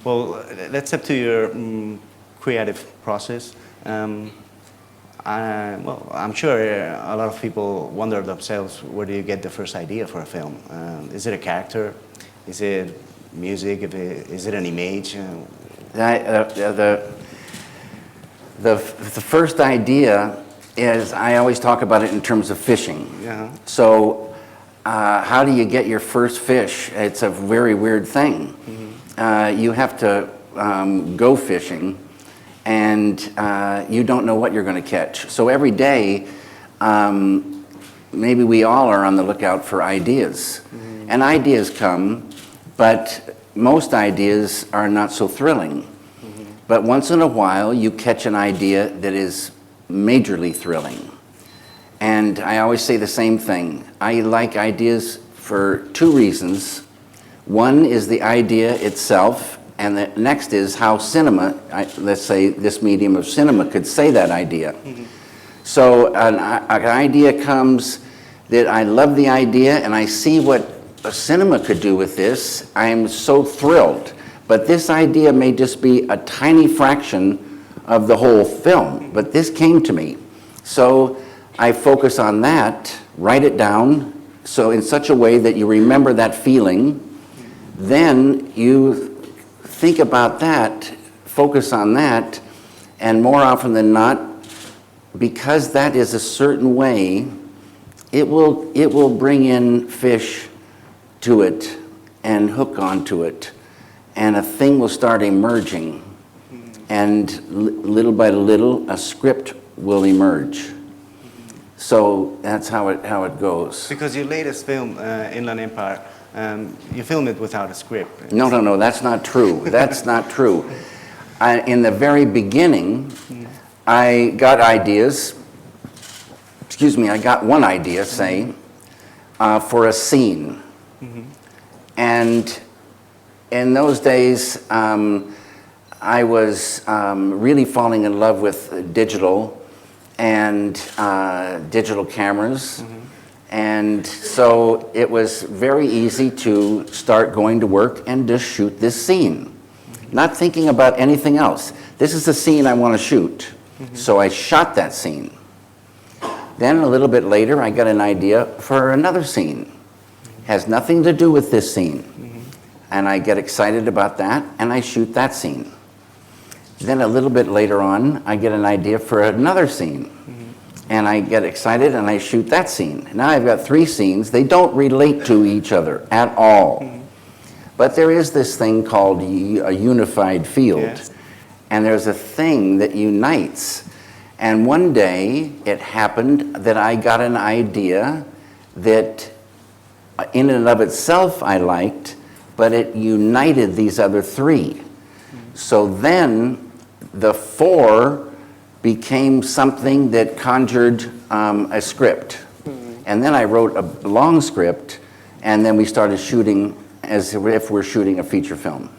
Well, that's up to your creative process. Well, I'm sure a lot of people wonder themselves, where do you get the first idea for a film? Is it a character? Is it music? Is it an image? The first idea is, I always talk about it in terms of fishing. Yeah. So how do you get your first fish? It's a very weird thing. You have to go fishing, and you don't know what you're going to catch. So every day, maybe we all are on the lookout for ideas. And ideas come, but most ideas are not so thrilling. But once in a while, you catch an idea that is majorly thrilling. And I always say the same thing. I like ideas for two reasons. One is the idea itself, and the next is how cinema, let's say this medium of cinema, could say that idea. So an idea comes that I love the idea, and I see what a cinema could do with this. I am so thrilled. But this idea may just be a tiny fraction of the whole film, but this came to me. So I focus on that, write it down, so in such a way that you remember that feeling. Then you think about that, focus on that, and more often than not, because that is a certain way, it will bring in fish to it and hook onto it, and a thing will start emerging, and little by little a script will emerge. So that's how it goes. Because your latest film, Inland Empire, you filmed it without a script. No, that's not true. That's not true. In the very beginning, I got ideas. Excuse me, I got one idea, say, for a scene. And in those days, I was really falling in love with digital and digital cameras. And so it was very easy to start going to work and just shoot this scene, not thinking about anything else. This is the scene I want to shoot. So I shot that scene. Then a little bit later, I got an idea for another scene. Has nothing to do with this scene. And I get excited about that, and I shoot that scene. Then a little bit later on, I get an idea for another scene. And I get excited, and I shoot that scene. Now I've got three scenes. They don't relate to each other at all. But there is this thing called a unified field. Yes. And there's a thing that unites. And one day, it happened that I got an idea that in and of itself I liked, but it united these other three. So then the four became something that conjured a script. And then I wrote a long script, and then we started shooting as if we're shooting a feature film.